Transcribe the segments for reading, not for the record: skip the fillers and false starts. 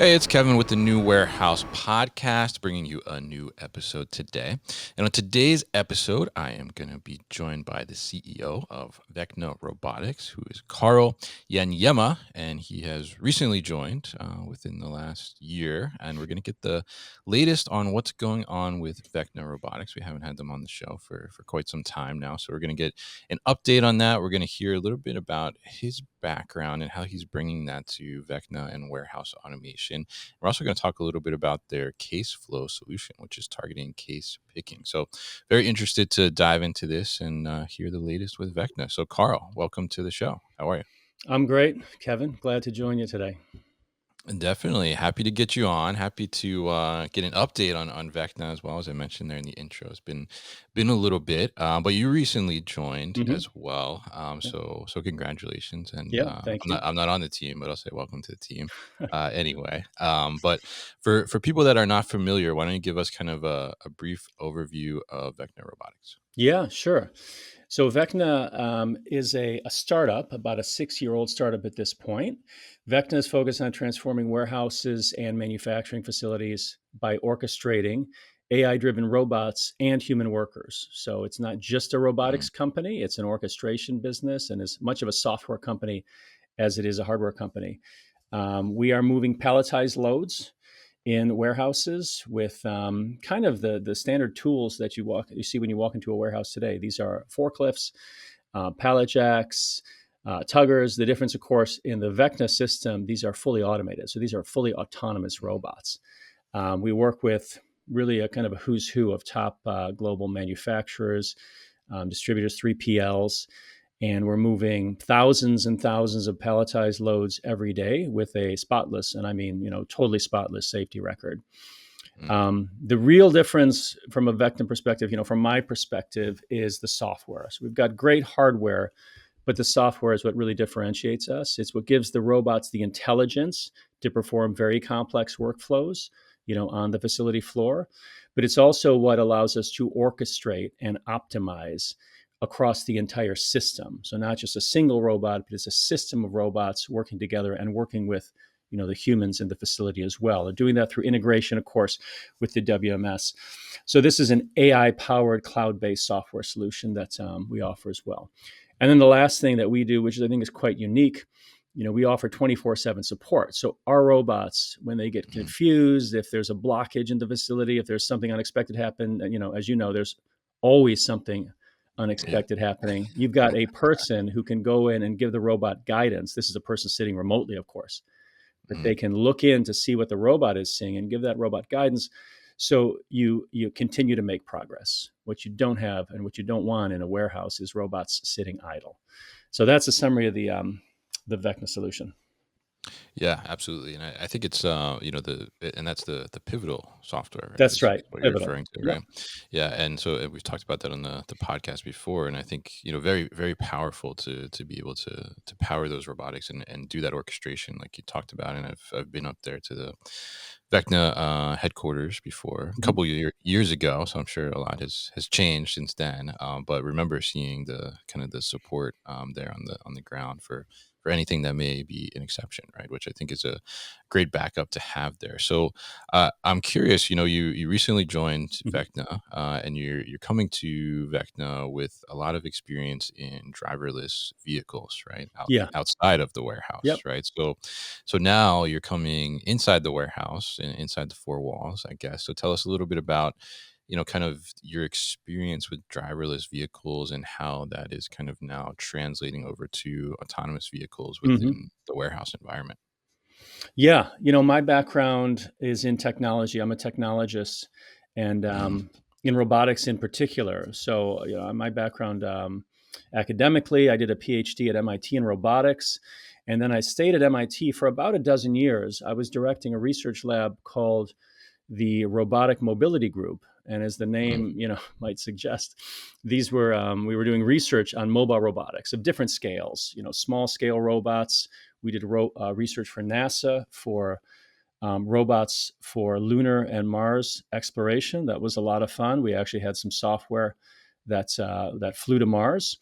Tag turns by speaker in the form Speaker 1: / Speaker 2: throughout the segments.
Speaker 1: Hey, it's Kevin with the New Warehouse Podcast, bringing you a new episode today. And on today's episode, I am going to be joined by the CEO of Vecna Robotics, who is Karl Iagnemma, and he has recently joined within the last year. And we're going to get the latest on what's going on with Vecna Robotics. We haven't had them on the show for quite some time now, so we're going to get an update on that. We're going to hear a little bit about his background and how he's bringing that to Vecna and warehouse automation. We're also going to talk a little bit about their CaseFlow solution, which is targeting case picking. So very interested to dive into this and hear the latest with Vecna. So Karl, welcome to the show. How are you?
Speaker 2: I'm great, Kevin. Glad to join you today.
Speaker 1: Definitely happy to get you on. Happy to get an update on Vecna as well. As I mentioned there in the intro, it's been a little bit, but you recently joined
Speaker 2: hmm
Speaker 1: as well.
Speaker 2: Yeah.
Speaker 1: So congratulations. And
Speaker 2: Yeah, thank you.
Speaker 1: I'm not on the team, but I'll say welcome to the team anyway. But for people that are not familiar, why don't you give us kind of a brief overview of Vecna Robotics?
Speaker 2: Yeah, sure. So Vecna is a startup, about a 6-year-old startup at this point. Vecna is focused on transforming warehouses and manufacturing facilities by orchestrating AI-driven robots and human workers. So it's not just a
Speaker 1: Mm,
Speaker 2: robotics company; it's an orchestration business, and as much of a software company as it is a hardware company. We are moving palletized loads in warehouses with kind of the standard tools that you see when you walk into a warehouse today. These are forklifts, pallet jacks, tuggers. The difference, of course, in the Vecna system, these are fully automated. So these are fully autonomous
Speaker 1: mm,
Speaker 2: robots. We work with really a kind of a who's who of top global manufacturers, distributors, 3PLs, and we're moving thousands and thousands of palletized loads every day with a spotless, and I mean, totally spotless safety record.
Speaker 1: mm,
Speaker 2: The real difference from a Vecna perspective, from my perspective, is the software. So we've got great hardware, but the software is what really differentiates us. It's what gives the robots the intelligence to perform very complex workflows, on the facility floor. But it's also what allows us to orchestrate and optimize across the entire system. So not just a single robot, but it's a system of robots working together and working with the humans in the facility as well. They're doing that through integration, of course, with the WMS. So this is an AI-powered cloud-based software solution that we offer as well. And then the last thing that we do, which I think is quite unique, we offer 24/7 support. So our robots, when they get
Speaker 1: mm.
Speaker 2: confused, if there's a blockage in the facility, if there's something unexpected happen, as you know, there's always something
Speaker 1: Yeah.
Speaker 2: unexpected happening. You've got a person who can go in and give the robot guidance. This is a person sitting remotely, of course, but
Speaker 1: Mm.
Speaker 2: they can look in to see what the robot is seeing and give that robot guidance. So you continue to make progress. What you don't have and what you don't want in a warehouse is robots sitting idle. So that's a summary of the Vecna solution.
Speaker 1: Yeah, absolutely, and I think it's and that's the pivotal software, right?
Speaker 2: That's
Speaker 1: Is
Speaker 2: right.
Speaker 1: what you're
Speaker 2: Pivotal.
Speaker 1: referring to,
Speaker 2: Yep.
Speaker 1: right? Yeah, and so we've talked about that on the podcast before, and I think very very powerful to be able to power those robotics and do that orchestration like you talked about, and I've been up there to the Vecna headquarters before a
Speaker 2: Mhm.
Speaker 1: couple years ago, so I'm sure a lot has changed since then. But remember seeing the kind of the support there on the ground for anything that may be an exception, right? Which I think is a great backup to have there. So I'm curious, you recently joined
Speaker 2: Mhm.
Speaker 1: Vecna, and you're coming to Vecna with a lot of experience in driverless vehicles, right?
Speaker 2: Yeah.
Speaker 1: Outside of the warehouse,
Speaker 2: Yep.
Speaker 1: right? So now you're coming inside the warehouse and inside the four walls, I guess. So tell us a little bit about kind of your experience with driverless vehicles and how that is kind of now translating over to autonomous vehicles
Speaker 2: hmm
Speaker 1: within the warehouse environment.
Speaker 2: Yeah. My background is in technology. I'm a technologist, and
Speaker 1: Mm,
Speaker 2: in robotics in particular. So, my background academically, I did a PhD at MIT in robotics, and then I stayed at MIT for about a dozen years. I was directing a research lab called the Robotic Mobility Group. And as the
Speaker 1: mm,
Speaker 2: name, might suggest, these were we were doing research on mobile robotics of different scales. Small scale robots. We did research for NASA for robots for lunar and Mars exploration. That was a lot of fun. We actually had some software that flew to Mars.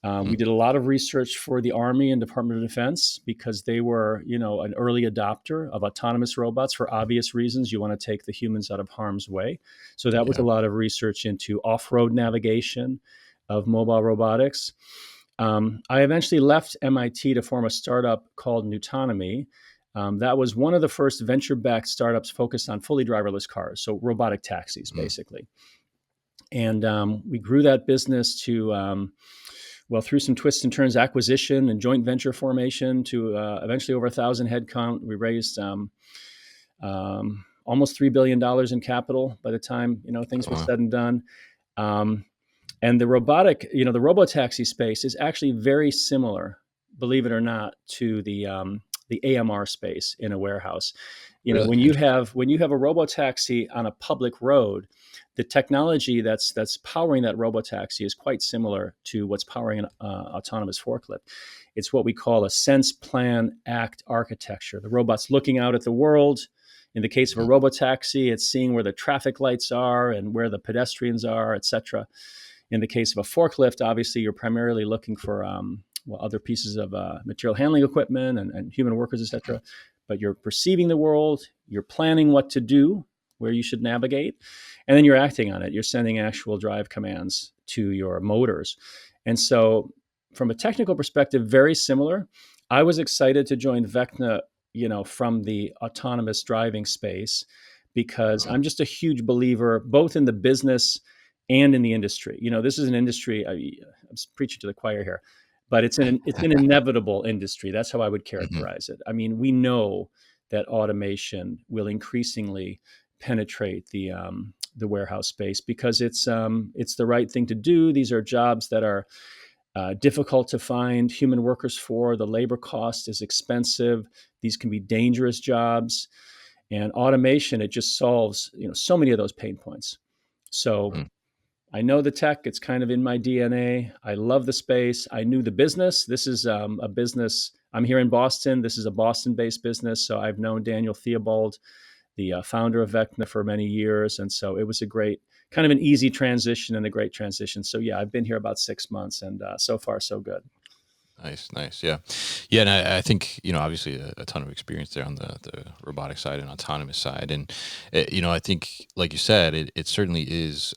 Speaker 2: We did a lot of research for the Army and Department of Defense because they were, an early adopter of autonomous robots for obvious reasons. You want to take the humans out of harm's way. So that was a
Speaker 1: Yeah.
Speaker 2: lot of research into off-road navigation of mobile robotics. I eventually left MIT to form a startup called Nutonomy. That was one of the first venture-backed startups focused on fully driverless cars, so robotic taxis,
Speaker 1: Mm.
Speaker 2: basically. And we grew that business to through some twists and turns, acquisition and joint venture formation to eventually over 1,000 headcount. We raised almost $3 billion in capital by the time things were
Speaker 1: Wow.
Speaker 2: said and done. Um, and the robotaxi space is actually very similar, believe it or not, to the AMR space in a warehouse.
Speaker 1: Really
Speaker 2: When you
Speaker 1: interesting.
Speaker 2: have a robotaxi on a public road, the technology that's powering that robotaxi is quite similar to what's powering an autonomous forklift. It's what we call a sense, plan, act architecture. The robot's looking out at the world. In the case of a
Speaker 1: Mhm.
Speaker 2: robotaxi, it's seeing where the traffic lights are and where the pedestrians are, etc. In the case of a forklift, obviously, you're primarily looking for other pieces of material handling equipment and human workers, etc. But you're perceiving the world, you're planning what to do, where you should navigate, and then you're acting on it. You're sending actual drive commands to your motors. And so, from a technical perspective, very similar. I was excited to join Vecna, from the autonomous driving space because
Speaker 1: Mhm.
Speaker 2: I'm just a huge believer both in the business and in the industry. This is an industry. I'm preaching to the choir here, but it's an inevitable industry. That's how I would
Speaker 1: Mhm.
Speaker 2: characterize it. I mean, we know that automation will increasingly penetrate the warehouse space because it's the right thing to do. These are jobs that are difficult to find human workers for. The labor cost is expensive. These can be dangerous jobs, and automation it just solves so many of those pain points. So
Speaker 1: Mm.
Speaker 2: I know the tech. It's kind of in my DNA. I love the space. I knew the business. This is a business. I'm here in Boston. This is a Boston-based business. So I've known Daniel Theobald, the founder of Vecna, for many years. And so it was a great, kind of an easy transition and a great transition. So yeah, I've been here about 6 months and so far, so good.
Speaker 1: Nice, nice. Yeah. Yeah. And I think, obviously a ton of experience there on the robotic side and autonomous side. And, I think, like you said, it certainly is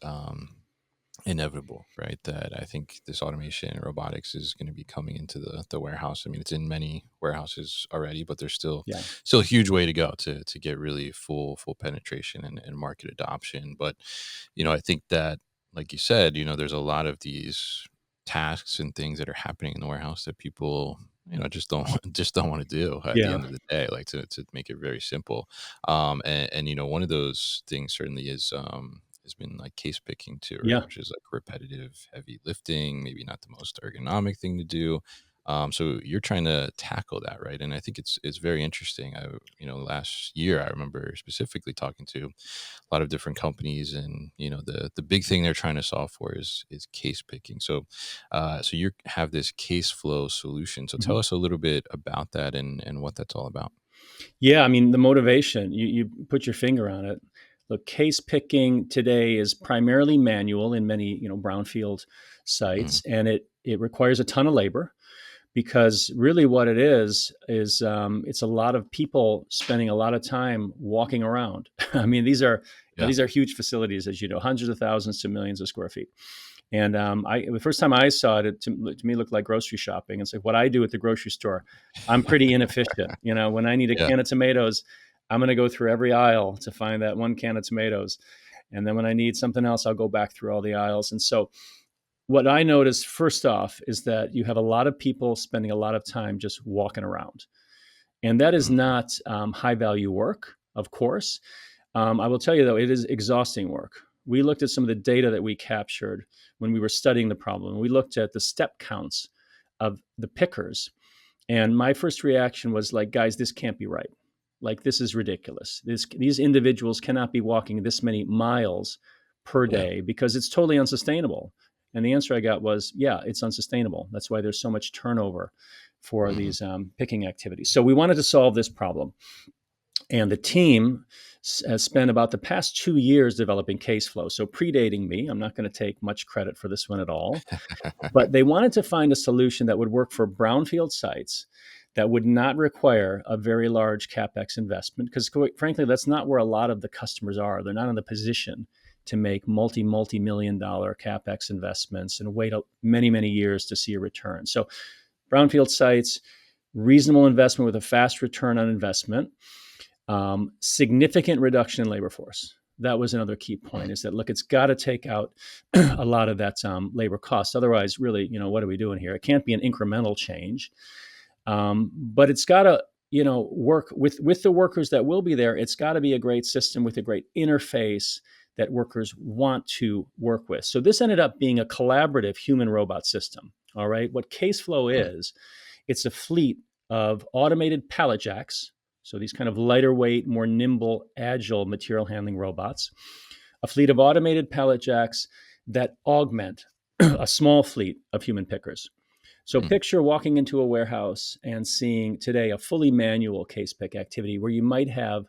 Speaker 1: inevitable, right? That I think this automation and robotics is going to be coming into the warehouse. I mean, it's in many warehouses already, but there's
Speaker 2: Yeah.
Speaker 1: still a huge way to go to get really full penetration and market adoption. But, I think that, like you said, there's a lot of these tasks and things that are happening in the warehouse that people just don't just don't want to do at the
Speaker 2: Yeah.
Speaker 1: end of the day, like to make it very simple. And one of those things certainly is has been like case picking too, right?
Speaker 2: Yeah.
Speaker 1: Which is like repetitive, heavy lifting, maybe not the most ergonomic thing to do. So you're trying to tackle that, right? And I think it's very interesting. Last year I remember specifically talking to a lot of different companies, and the big thing they're trying to solve for is case picking. So you have this case flow solution. So tell
Speaker 2: Mhm.
Speaker 1: us a little bit about that and what that's all about.
Speaker 2: Yeah, I mean, the motivation, you put your finger on it. Look, case picking today is primarily manual in many, brownfield
Speaker 1: Mhm.
Speaker 2: sites, and it requires a ton of labor because really what it is it's a lot of people spending a lot of time walking around. I mean,
Speaker 1: Yeah.
Speaker 2: these are huge facilities, as you know, hundreds of thousands to millions of square feet. And the first time I saw it, to me looked like grocery shopping. It's like what I do at the grocery store. I'm pretty inefficient. When I need a
Speaker 1: Yeah.
Speaker 2: can of tomatoes, I'm going to go through every aisle to find that one can of tomatoes. And then when I need something else, I'll go back through all the aisles. And so what I noticed first off is that you have a lot of people spending a lot of time just walking around. And that is
Speaker 1: Mhm.
Speaker 2: not high value work, of course. I will tell you, though, it is exhausting work. We looked at some of the data that we captured when we were studying the problem. We looked at the step counts of the pickers. And my first reaction was like, guys, this can't be right. Like, this is ridiculous. These individuals cannot be walking this many miles per
Speaker 1: Yeah.
Speaker 2: day because it's totally unsustainable. And the answer I got was, yeah, it's unsustainable. That's why there's so much turnover for
Speaker 1: Mhm.
Speaker 2: these picking activities. So we wanted to solve this problem. And the team has spent about the past 2 years developing CaseFlow. So predating me, I'm not going to take much credit for this one at all. But they wanted to find a solution that would work for brownfield sites that would not require a very large capex investment, because frankly, that's not where a lot of the customers are. They're not in the position to make multi-million dollar capex investments and wait many, many years to see a return. So brownfield sites, reasonable investment with a fast return on investment, significant reduction in labor force. That was another key point, is that, look, it's got to take out a lot of that labor cost. Otherwise, really, what are we doing here? It can't be an incremental change, but it's got to, work with the workers that will be there. It's got to be a great system with a great interface that workers want to work with. So this ended up being a collaborative human robot system. All right. What CaseFlow is, it's a fleet of automated pallet jacks. So these kind of lighter weight, more nimble, agile material handling robots, a fleet of automated pallet jacks that augment a small fleet of human pickers. So picture walking into a warehouse and seeing today a fully manual case pick activity where you might have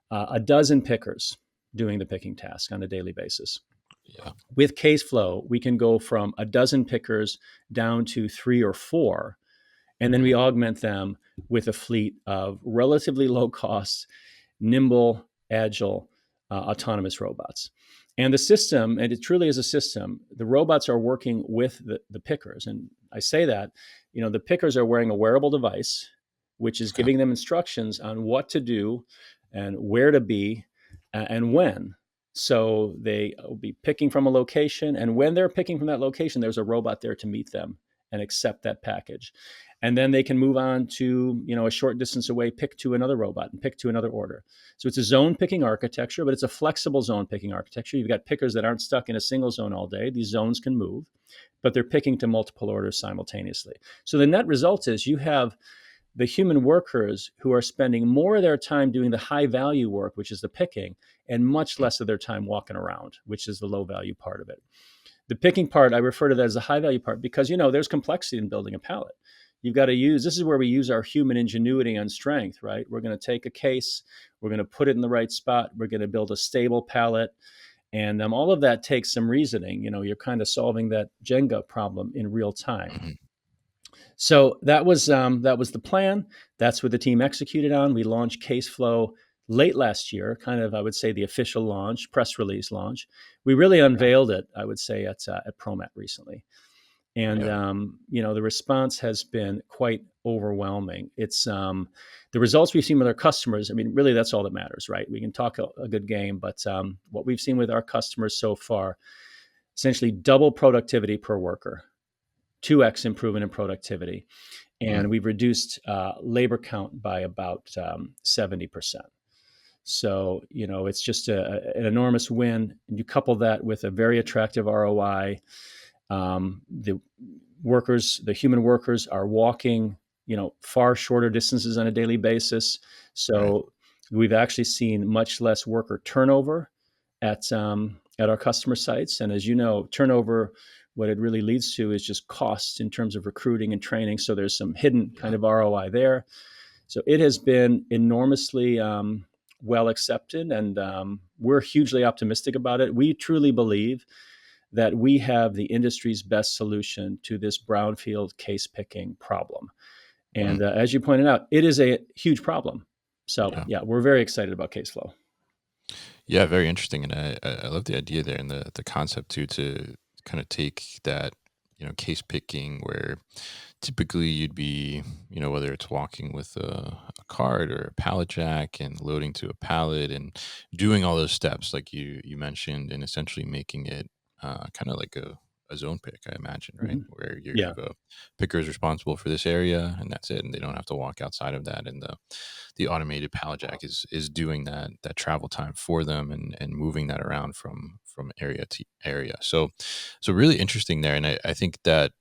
Speaker 2: a dozen pickers doing the picking task on a daily basis.
Speaker 1: Yeah.
Speaker 2: With CaseFlow, we can go from a dozen pickers down to 3 or 4, and then we augment them with a fleet of relatively low cost, nimble, agile, autonomous robots. And the system, and it truly is a system, the robots are working with the pickers. And I say that, the pickers are wearing a wearable device, which is giving them instructions on what to do and where to be and when. So they will be picking from a location, and when they're picking from that location, there's a robot there to meet them and accept that package. And then they can move on to, a short distance away, pick to another robot and pick to another order. So it's a zone picking architecture, but it's a flexible zone picking architecture. You've got pickers that aren't stuck in a single zone all day. These zones can move, but they're picking to multiple orders simultaneously. So the net result is you have the human workers who are spending more of their time doing the high value work, which is the picking, and much less of their time walking around, which is the low value part of it. The picking part, I refer to that as the high value part because, there's complexity in building a pallet. You've got to this is where we use our human ingenuity and strength, right? We're going to take a case, we're going to put it in the right spot, we're going to build a stable pallet. And all of that takes some reasoning. You're kind of solving that Jenga problem in real time. So that was the plan. That's what the team executed on. We launched CaseFlow late last year, kind of, I would say, the official launch, press release launch. We really unveiled it, I would say, at ProMat recently. And, the response has been quite overwhelming. It's the results we've seen with our customers. I mean, really, that's all that matters, right? We can talk a good game, but what we've seen with our customers so far, essentially double productivity per worker, 2x improvement in productivity. And we've reduced labor count by about 70%. So, it's just an enormous win. And you couple that with a very attractive ROI. The human workers are walking, far shorter distances on a daily basis. So we've actually seen much less worker turnover at our customer sites. And as you know, turnover, what it really leads to is just costs in terms of recruiting and training. So there's some hidden kind of ROI there. So it has been enormously well accepted, and we're hugely optimistic about it. We truly believe that we have the industry's best solution to this brownfield case picking problem. And as you pointed out, it is a huge problem. So we're very excited about CaseFlow.
Speaker 1: Yeah, very interesting. And I love the idea there and the concept too, to kind of take that, case picking where typically you'd be, whether it's walking with a cart or a pallet jack and loading to a pallet and doing all those steps like you mentioned, and essentially making it kind of like a zone pick, I imagine, right? Where you have a picker is responsible for this area and that's it. And they don't have to walk outside of that. And the automated pallet jack is doing that travel time for them and moving that around from area to area. So really interesting there. And I think that,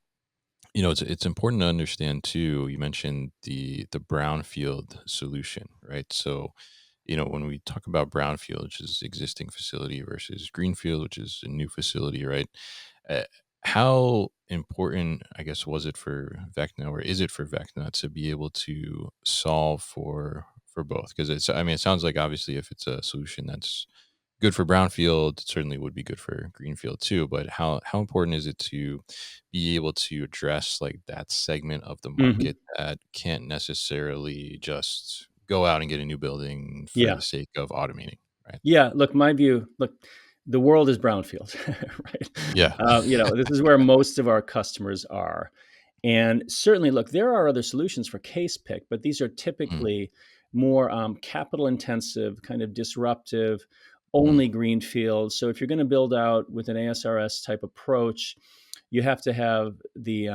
Speaker 1: it's important to understand too, you mentioned the brownfield solution, right? So, when we talk about brownfield, which is existing facility versus greenfield, which is a new facility, right? Uh, how important, I guess, was it for Vecna, or is it for Vecna, to be able to solve for for both? Because it's, I mean, it sounds like obviously if it's a solution that's good for brownfield, it certainly would be good for greenfield too. But how important is it to be able to address like that segment of the
Speaker 2: Hmm.
Speaker 1: market that can't necessarily just go out and get a new building for
Speaker 2: Yeah.
Speaker 1: the sake of automating, right?
Speaker 2: Yeah. Look, my view, look, the world is brownfield, right?
Speaker 1: Yeah.
Speaker 2: This is where most of our customers are. And certainly, look, there are other solutions for case pick, but these are
Speaker 1: Mm,
Speaker 2: typically more capital intensive, kind of disruptive,
Speaker 1: mm,
Speaker 2: only greenfield. So if you're going to build out with an ASRS type approach, you have to have the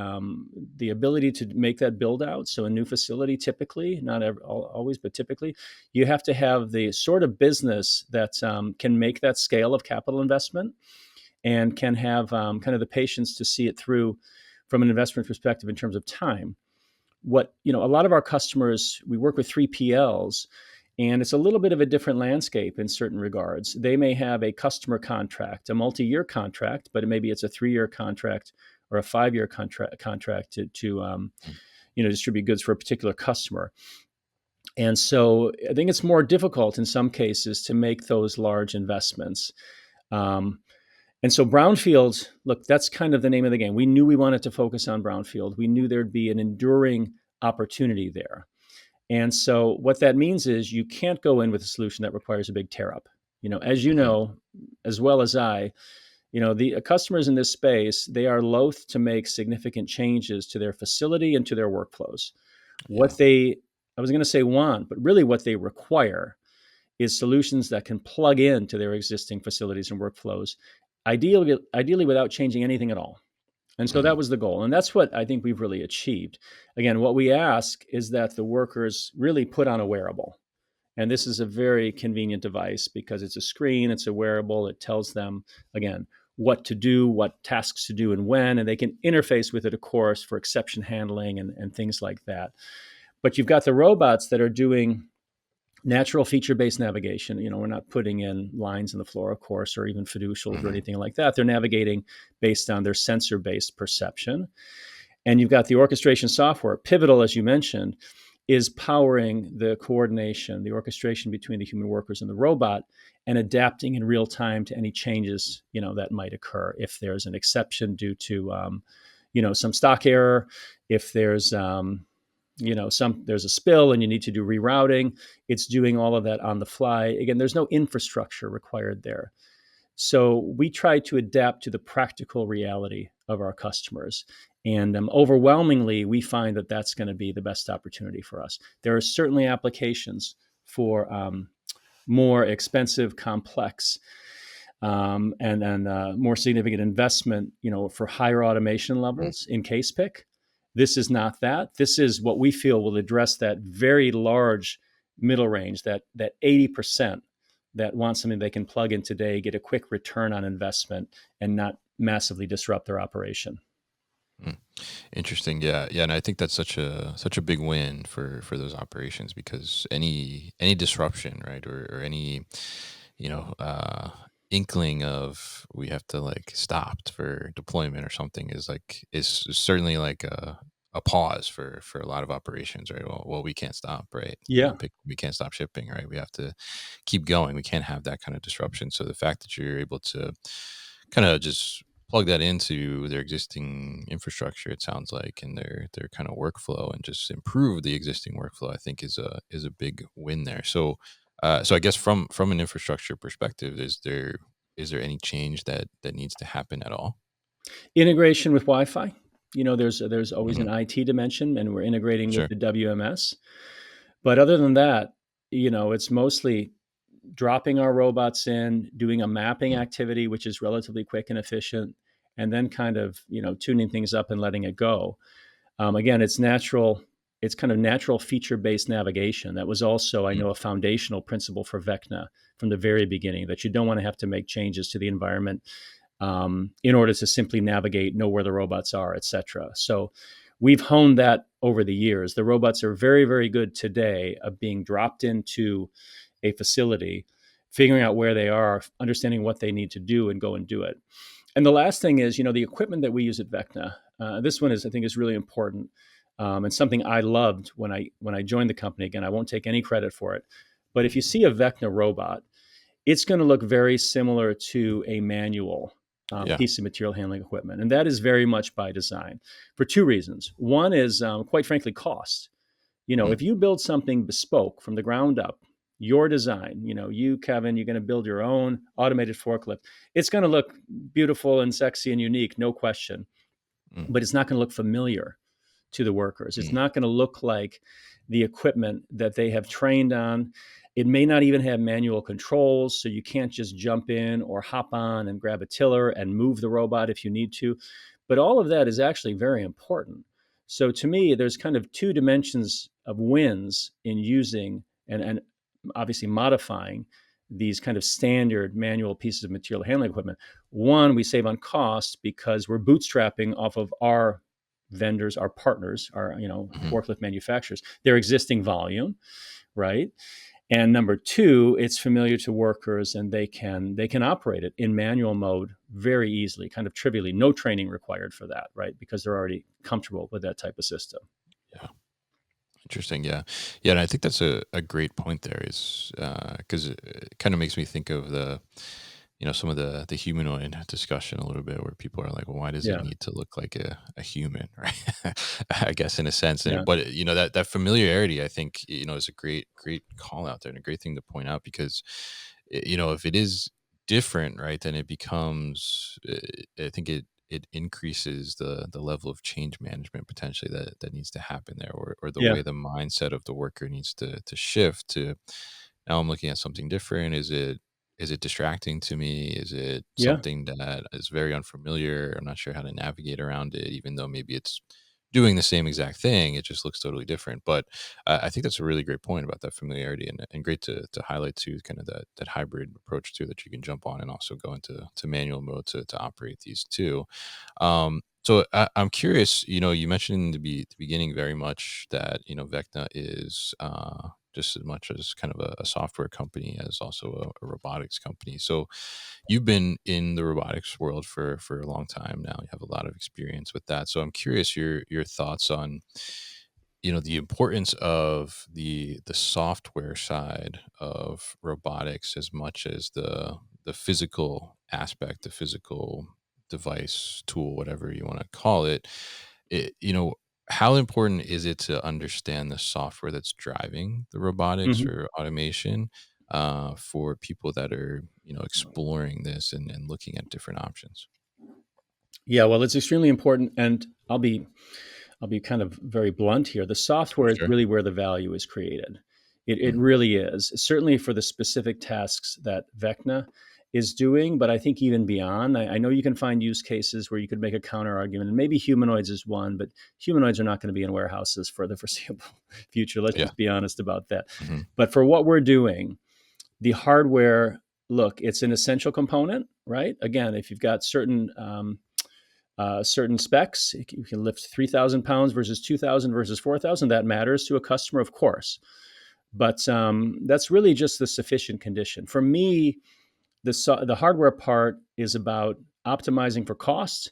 Speaker 2: ability to make that build out. So a new facility, typically, not always, but typically, you have to have the sort of business that can make that scale of capital investment and can have kind of the patience to see it through from an investment perspective in terms of time. A lot of our customers, we work with 3PLs, and it's a little bit of a different landscape in certain regards. They may have a customer contract, a multi-year contract, but maybe it's a 3-year contract or a 5-year contract
Speaker 1: mm,
Speaker 2: to distribute goods for a particular customer. And so I think it's more difficult in some cases to make those large investments. Um, and so brownfield, look, that's kind of the name of the game. We knew we wanted to focus on brownfield. We knew there'd be an enduring opportunity there. And so what that means is you can't go in with a solution that requires a big tear up. As you
Speaker 1: mhm.
Speaker 2: know, as well as I, the customers in this space, they are loath to make significant changes to their facility and to their workflows.
Speaker 1: Yeah.
Speaker 2: What they, I was going to say want, but really what they require is solutions that can plug into their existing facilities and workflows, ideally without changing anything at all. And so that
Speaker 1: Mhm.
Speaker 2: was the goal. And that's what I think we've really achieved. Again, what we ask is that the workers really put on a wearable. And this is a very convenient device because it's a screen, it's a wearable, it tells them, again, what to do, what tasks to do, and when, and they can interface with it, of course, for exception handling and things like that. But you've got the robots that are doing natural feature-based navigation. We're not putting in lines in the floor, of course, or even fiducials or
Speaker 1: Mhm.
Speaker 2: anything like that. They're navigating based on their sensor-based perception. And you've got the orchestration software. Pivotal, as you mentioned, is powering the coordination, the orchestration between the human workers and the robot, and adapting in real time to any changes that might occur. If there's an exception due to some stock error, if there's a spill and you need to do rerouting, it's doing all of that on the fly. Again, there's no infrastructure required there. So we try to adapt to the practical reality of our customers. And overwhelmingly, we find that that's going to be the best opportunity for us. There are certainly applications for more expensive, complex, and more significant investment, for higher automation
Speaker 1: Mm.
Speaker 2: levels in case pick. This is not that. This is what we feel will address that very large middle range, that 80% that want something they can plug in today, get a quick return on investment, and not massively disrupt their operation.
Speaker 1: Mm. Interesting. Yeah. Yeah. And I think that's such a big win for those operations because any disruption, right, or any, you know, uh inkling of we have to like stop for deployment or something is certainly like a pause for a lot of operations, right? Well, we can't stop, right?
Speaker 2: Yeah.
Speaker 1: We can't stop shipping, right? We have to keep going. We can't have that kind of disruption. So the fact that you're able to kind of just plug that into their existing infrastructure, it sounds like, and their kind of workflow, and just improve the existing workflow, I think is a big win there. So I guess from an infrastructure perspective, is there any change that needs to happen at all?
Speaker 2: Integration with Wi-Fi. There's always
Speaker 1: Hmm.
Speaker 2: an IT dimension, and we're integrating with
Speaker 1: Sure.
Speaker 2: the WMS. But other than that, it's mostly dropping our robots in, doing a mapping
Speaker 1: Mm,
Speaker 2: activity, which is relatively quick and efficient, and then kind of tuning things up and letting it go. Again, it's natural. It's kind of natural feature-based navigation. That was also, I
Speaker 1: mm,
Speaker 2: know, a foundational principle for Vecna from the very beginning. That you don't want to have to make changes to the environment in order to simply navigate, know where the robots are, et cetera. So we've honed that over the years. The robots are very, very good today of being dropped into a facility, figuring out where they are, understanding what they need to do, and go and do it. And the last thing is, the equipment that we use at Vecna. This one is, I think, is really important. and something I loved when I joined the company. Again, I won't take any credit for it, but if you see a Vecna robot, it's going to look very similar to a manual
Speaker 1: Yeah.
Speaker 2: piece of material handling equipment. And that is very much by design for two reasons. One is, quite frankly, cost.
Speaker 1: Mm,
Speaker 2: If you build something bespoke from the ground up, your design, you, Kevin, you're going to build your own automated forklift. It's going to look beautiful and sexy and unique, no question,
Speaker 1: mm,
Speaker 2: but it's not going to look familiar to the workers. It's
Speaker 1: mm,
Speaker 2: not going to look like the equipment that they have trained on. It may not even have manual controls, so you can't just jump in or hop on and grab a tiller and move the robot if you need to. But all of that is actually very important. So to me, there's kind of two dimensions of wins in using and obviously modifying these kind of standard manual pieces of material handling equipment. One, we save on cost because we're bootstrapping off of our vendors, our partners, our
Speaker 1: mhm.
Speaker 2: forklift manufacturers, their existing volume, right? And number two, it's familiar to workers, and they can operate it in manual mode very easily, kind of trivially, no training required for that, right? Because they're already comfortable with that type of system.
Speaker 1: Yeah. Interesting. Yeah. Yeah. And I think that's a great point there is because it kind of makes me think of some of the humanoid discussion a little bit where people are like, well, why does it
Speaker 2: Yeah,
Speaker 1: need to look like a human? Right. I guess in a sense.
Speaker 2: yeah,
Speaker 1: But that familiarity, I think, is a great call out there and a great thing to point out because, if it is different, right, then it becomes, I think it increases the level of change management potentially that needs to happen there, or the
Speaker 2: yeah,
Speaker 1: way the mindset of the worker needs to shift to now I'm looking at something different. Is it distracting to me? Is it
Speaker 2: yeah,
Speaker 1: something that is very unfamiliar? I'm not sure how to navigate around it, even though maybe it's doing the same exact thing. It just looks totally different. But I think that's a really great point about that familiarity and great to highlight too, kind of that hybrid approach too, that you can jump on and also go into manual mode to operate these too. So I'm curious, you mentioned in the beginning very much that, Vecna is just as much as kind of a software company as also a robotics company. So you've been in the robotics world for a long time now. You have a lot of experience with that. So I'm curious your thoughts on the importance of the software side of robotics as much as the physical aspect, the physical device, tool, whatever you want to call it. it you know how important is it to understand the software that's driving the robotics
Speaker 2: hmm
Speaker 1: or automation for people that are exploring this and looking at different options?
Speaker 2: yeah. Well, it's extremely important, and I'll be kind of very blunt here. The
Speaker 1: For
Speaker 2: software is
Speaker 1: sure.
Speaker 2: really where the value is created. It
Speaker 1: Mm,
Speaker 2: really is, certainly for the specific tasks that Vecna is doing, but I think even beyond. I know you can find use cases where you could make a counter argument, and maybe humanoids is one, but humanoids are not going to be in warehouses for the foreseeable future. Let's
Speaker 1: yeah.
Speaker 2: just be honest about that.
Speaker 1: Hmm.
Speaker 2: But for what we're doing, the hardware, look, it's an essential component, right? Again, if you've got certain specs. You can lift 3,000 pounds versus 2,000 versus 4,000. That matters to a customer, of course. But that's really just the sufficient condition. For me, the hardware part is about optimizing for cost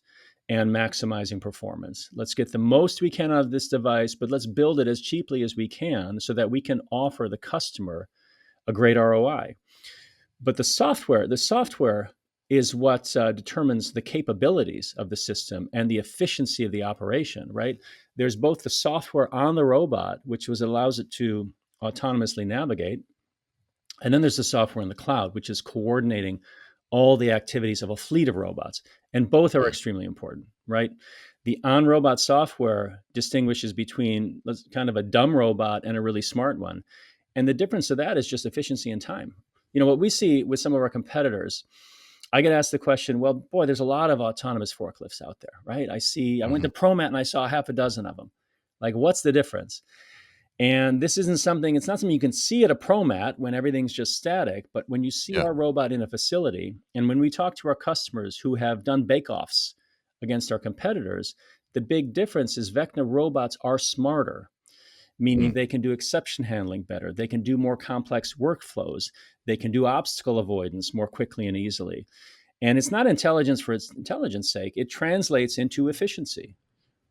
Speaker 2: and maximizing performance. Let's get the most we can out of this device, but let's build it as cheaply as we can so that we can offer the customer a great ROI. But the software is what determines the capabilities of the system and the efficiency of the operation, right? There's both the software on the robot, allows it to autonomously navigate, and then there's the software in the cloud, which is coordinating all the activities of a fleet of robots. And both are
Speaker 1: Mm,
Speaker 2: extremely important, right? The on robot software distinguishes between kind of a dumb robot and a really smart one. And the difference of that is just efficiency and time. What we see with some of our competitors, I get asked the question, well, boy, there's a lot of autonomous forklifts out there, right? I went
Speaker 1: mhm.
Speaker 2: to ProMat and I saw half a dozen of them. Like, what's the difference? And it's not something you can see at a ProMat when everything's just static, but when you see
Speaker 1: Yeah.
Speaker 2: our robot in a facility, and when we talk to our customers who have done bake-offs against our competitors, the big difference is Vecna robots are smarter, meaning
Speaker 1: Mm,
Speaker 2: they can do exception handling better. They can do more complex workflows. They can do obstacle avoidance more quickly and easily. And it's not intelligence for its intelligence sake. It translates into efficiency,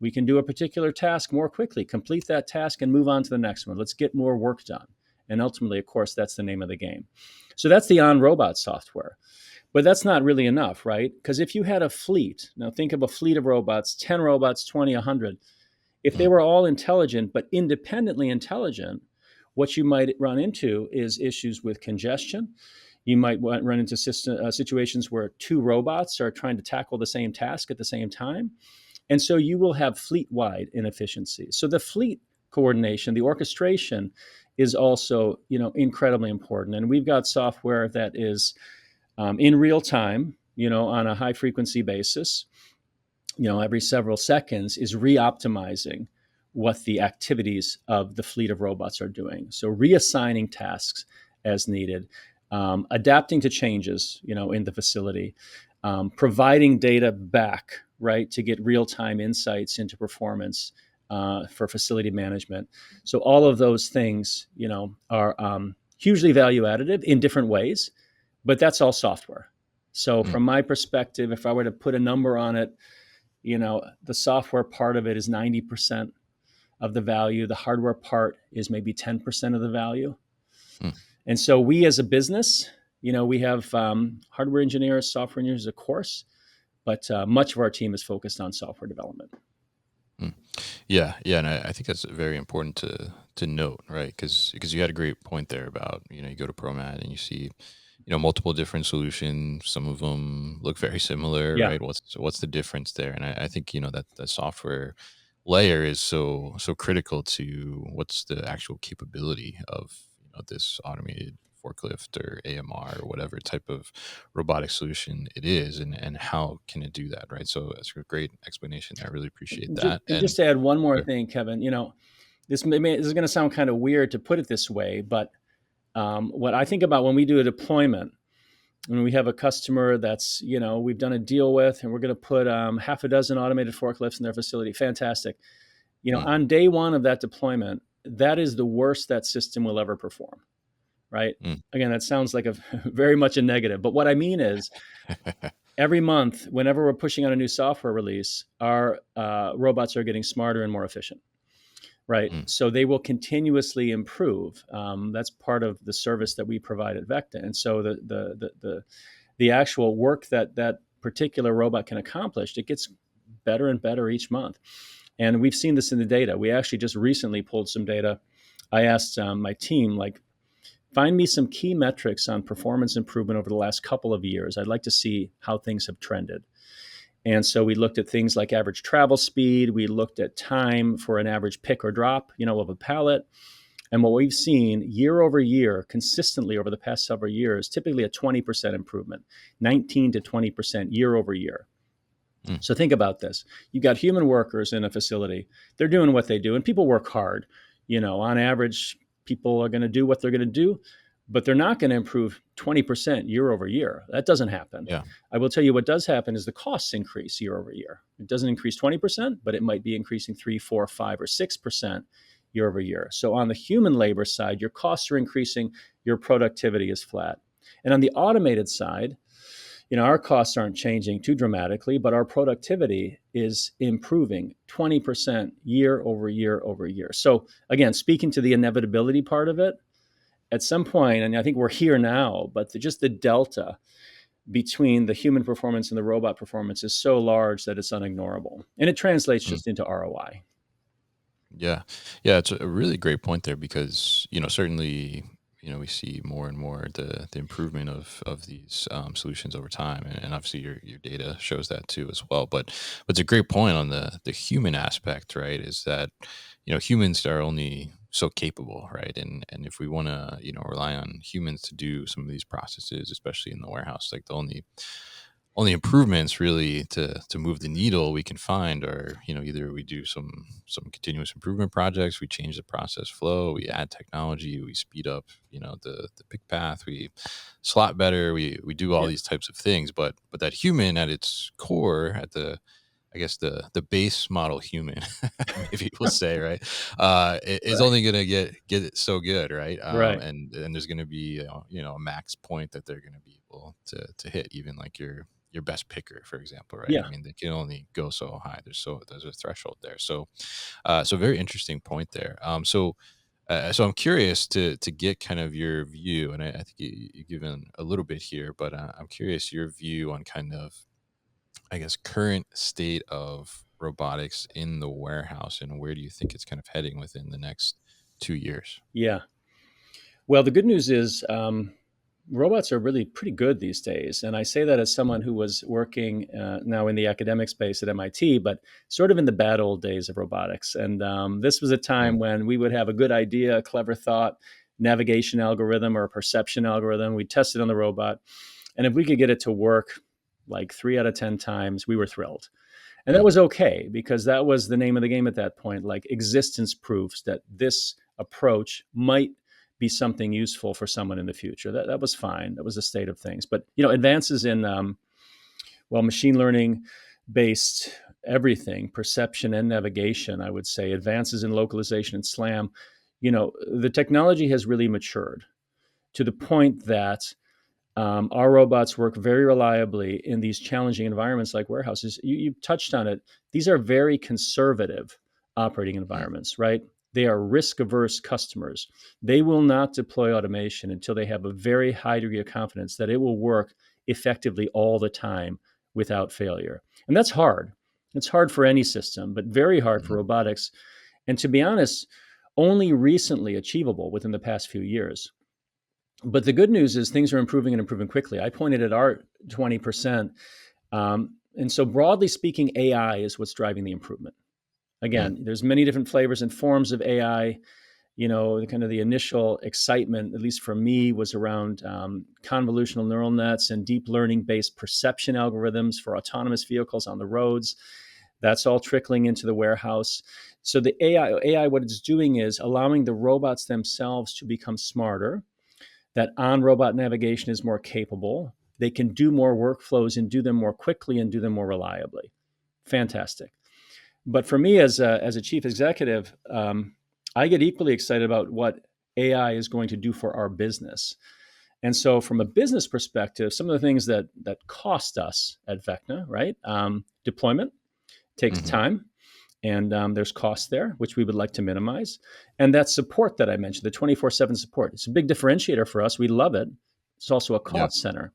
Speaker 2: We can do a particular task more quickly, complete that task, and move on to the next one. Let's get more work done. And ultimately, of course, that's the name of the game. So that's the on-robot software. But that's not really enough, right? Because if you had a fleet, now think of a fleet of robots, 10 robots, 20, 100. If they
Speaker 1: Mm,
Speaker 2: were all intelligent, but independently intelligent, what you might run into is issues with congestion. You might run into situations where two robots are trying to tackle the same task at the same time. And so you will have fleet-wide inefficiencies. So the fleet coordination, the orchestration is also, incredibly important. And we've got software that is in real time, on a high frequency basis, every several seconds is re-optimizing what the activities of the fleet of robots are doing. So reassigning tasks as needed, adapting to changes, in the facility, providing data back, right, to get real-time insights into performance for facility management. So all of those things, are hugely value additive in different ways, but that's all software. So
Speaker 1: mm,
Speaker 2: from my perspective, if I were to put a number on it, the software part of it is 90% of the value. The hardware part is maybe 10% of the value.
Speaker 1: mm.
Speaker 2: And so we as a business, we have hardware engineers, software engineers, of course, but much of our team is focused on software development.
Speaker 1: Mm. Yeah, yeah, and I think that's very important to note, right? Because you had a great point there about you go to ProMat and you see multiple different solutions. Some of them look very similar,
Speaker 2: Yeah.
Speaker 1: right? What's the difference there? And I think that the software layer is so critical to what's the actual capability of this automated forklift or AMR or whatever type of robotic solution it is, and how can it do that, right? So that's a great explanation. I really appreciate that.
Speaker 2: And
Speaker 1: And
Speaker 2: just to add one more
Speaker 1: sure.
Speaker 2: thing, Kevin, this is going to sound kind of weird to put it this way, but what I think about when we do a deployment, when we have a customer that's, we've done a deal with, and we're going to put half a dozen automated forklifts in their facility. Fantastic.
Speaker 1: Mm,
Speaker 2: On day one of that deployment, that is the worst that system will ever perform, right?
Speaker 1: mm.
Speaker 2: Again, that sounds like a very much a negative, but what I mean is every month, whenever we're pushing out a new software release, our robots are getting smarter and more efficient, right?
Speaker 1: Mm,
Speaker 2: So they will continuously improve. That's part of the service that we provide at Vecna, and so the actual work that particular robot can accomplish, it gets better and better each month. And we've seen this in the data. We actually just recently pulled some data. I asked my team, like, find me some key metrics on performance improvement over the last couple of years. I'd like to see how things have trended. And so we looked at things like average travel speed. We looked at time for an average pick or drop, of a pallet. And what we've seen year over year, consistently over the past several years, typically a 20% improvement, 19 to 20% year over year.
Speaker 1: mm.
Speaker 2: So think about this. You've got human workers in a facility. They're doing what they do, and people work hard. On average, people are going to do what they're going to do, but they're not going to improve 20% year over year. That doesn't happen.
Speaker 1: Yeah.
Speaker 2: I will tell you what does happen is the costs increase year over year. It doesn't increase 20%, but it might be increasing 3, 4, 5, or 6% year over year. So on the human labor side, your costs are increasing, your productivity is flat. And on the automated side, our costs aren't changing too dramatically, but our productivity is improving 20% year over year over year. So again, speaking to the inevitability part of it, at some point, and I think we're here now, but just the delta between the human performance and the robot performance is so large that it's unignorable. And it translates
Speaker 1: Mm.
Speaker 2: just into ROI.
Speaker 1: Yeah. Yeah, it's a really great point there because, certainly, we see more and more the improvement of these solutions over time. And obviously your data shows that too as well. But it's a great point on the human aspect, right? Is that, humans are only so capable, right? And if we want to, rely on humans to do some of these processes, especially in the warehouse, like the only improvements really to move the needle we can find are either we do some continuous improvement projects, we change the process flow, we add technology, we speed up the pick path, we slot better, we do all
Speaker 2: Yeah,
Speaker 1: these types of things, but that human at its core, at the I guess the base model human, maybe we'll say, right, is
Speaker 2: right,
Speaker 1: only gonna get it so good, right?
Speaker 2: right.
Speaker 1: And there's gonna be a max point that they're gonna be able to hit, even like your your best picker, for example, right? I
Speaker 2: Yeah.
Speaker 1: mean, they can only go so high. There's a threshold there. So very interesting point there. So I'm curious to get kind of your view, and I think you've given a little bit here, but I'm curious your view on kind of, I guess, current state of robotics in the warehouse, and where do you think it's kind of heading within the next 2 years?
Speaker 2: Yeah. Well, the good news is robots are really pretty good these days. And I say that as someone who was working now in the academic space at MIT, but sort of in the bad old days of robotics. And this was a time
Speaker 1: Mm,
Speaker 2: when we would have a good idea, a clever thought, navigation algorithm or a perception algorithm. We'd test it on the robot. And if we could get it to work like 3 out of 10 times, we were thrilled. And that
Speaker 1: mm,
Speaker 2: was okay because that was the name of the game at that point, like existence proofs that this approach might be something useful for someone in the future. That was fine. That was the state of things. But advances in machine learning based everything, perception and navigation, I would say, advances in localization and SLAM. The technology has really matured to the point that our robots work very reliably in these challenging environments like warehouses. You touched on it. These are very conservative operating
Speaker 1: mm,
Speaker 2: environments, right? They are risk averse customers. They will not deploy automation until they have a very high degree of confidence that it will work effectively all the time without failure. And that's hard. It's hard for any system, but very hard for
Speaker 1: mm,
Speaker 2: robotics. And to be honest, only recently achievable within the past few years. But the good news is things are improving and improving quickly. I pointed at our 20%. And so broadly speaking, AI is what's driving the improvement.
Speaker 1: mm,
Speaker 2: Again, there's many different flavors and forms of AI. Kind of the initial excitement, at least for me, was around convolutional neural nets and deep learning based perception algorithms for autonomous vehicles on the roads. That's all trickling into the warehouse. So the AI, what it's doing is allowing the robots themselves to become smarter, that on robot navigation is more capable. They can do more workflows and do them more quickly and do them more reliably. Fantastic. But for me, as a chief executive, I get equally excited about what AI is going to do for our business. And so, from a business perspective, some of the things that cost us at Vecna, right? Deployment takes
Speaker 1: mhm.
Speaker 2: time, and there's cost there, which we would like to minimize. And that support that I mentioned, the 24/7 support, it's a big differentiator for us. We love it. It's also a
Speaker 1: Yeah.
Speaker 2: cost center.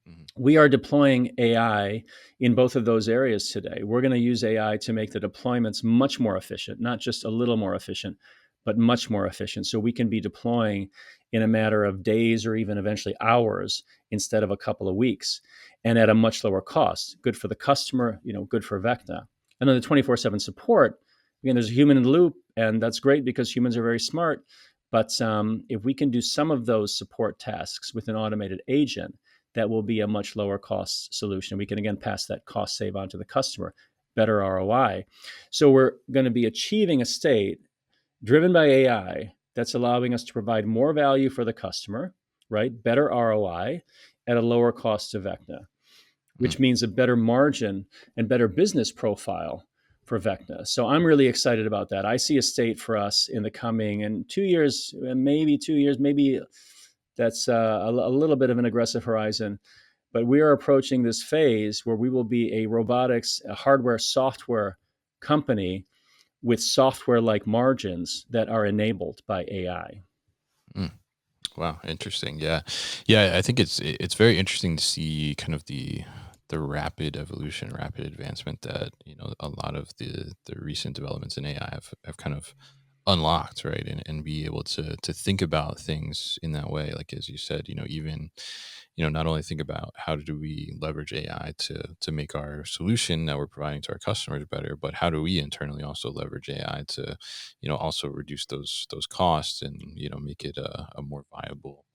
Speaker 1: Mhm.
Speaker 2: We are deploying AI in both of those areas today. We're going to use AI to make the deployments much more efficient, not just a little more efficient, but much more efficient. So we can be deploying in a matter of days or even eventually hours instead of a couple of weeks and at a much lower cost. Good for the customer, good for Vecna. And then the 24/7 support, again, there's a human in the loop, and that's great because humans are very smart. But if we can do some of those support tasks with an automated agent, that will be a much lower cost solution. We can again pass that cost save on to the customer, better ROI. So we're going to be achieving a state driven by AI that's allowing us to provide more value for the customer, right? Better ROI at a lower cost to Vecna,
Speaker 1: Mm.
Speaker 2: which means a better margin and better business profile for Vecna. So I'm really excited about that. I see a state for us in the coming and 2 years, maybe 2 years, maybe that's a little bit of an aggressive horizon. But we are approaching this phase where we will be a robotics, a hardware, software company with software like margins that are enabled by AI.
Speaker 1: Mm. Wow, interesting. Yeah, yeah. I think it's very interesting to see kind of the rapid evolution, rapid advancement that a lot of the recent developments in AI have kind of unlocked, right? And be able to think about things in that way, like as you said, even not only think about how do we leverage AI to make our solution that we're providing to our customers better, but how do we internally also leverage AI to also reduce those costs and make it a more viable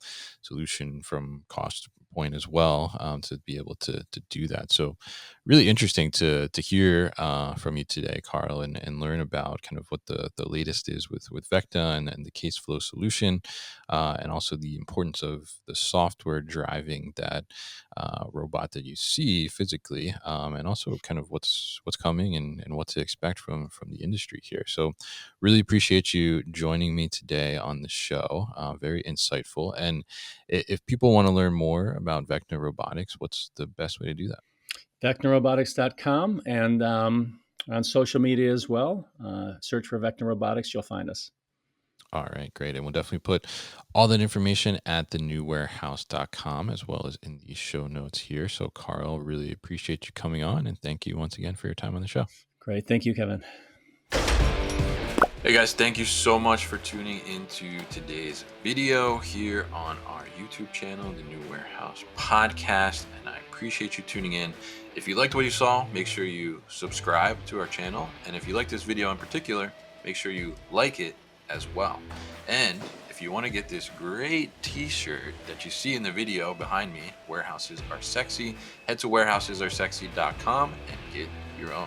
Speaker 1: solution from cost point as well, to be able to do that. So really interesting to hear from you today, Karl, and learn about kind of what the latest is with Vecna and the CaseFlow solution, and also the importance of the software driving that robot that you see physically, and also kind of what's coming and what to expect from the industry here. So really appreciate you joining me today on the show. Very insightful. And if people want to learn more about Vecna Robotics, what's the best way to do that?
Speaker 2: VecnaRobotics.com, and on social media as well. Search for Vecna Robotics, you'll find us.
Speaker 1: All right, great. And we'll definitely put all that information at thenewwarehouse.com as well as in the show notes here. So, Karl, really appreciate you coming on, and thank you once again for your time on the show.
Speaker 2: Great. Thank you, Kevin.
Speaker 1: Hey guys, thank you so much for tuning into today's video here on our YouTube channel, The New Warehouse Podcast, and I appreciate you tuning in. If you liked what you saw, make sure you subscribe to our channel, and if you like this video in particular, make sure you like it as well. And if you want to get this great t-shirt that you see in the video behind me, Warehouses Are Sexy, head to warehousesAreSexy.com and get your own.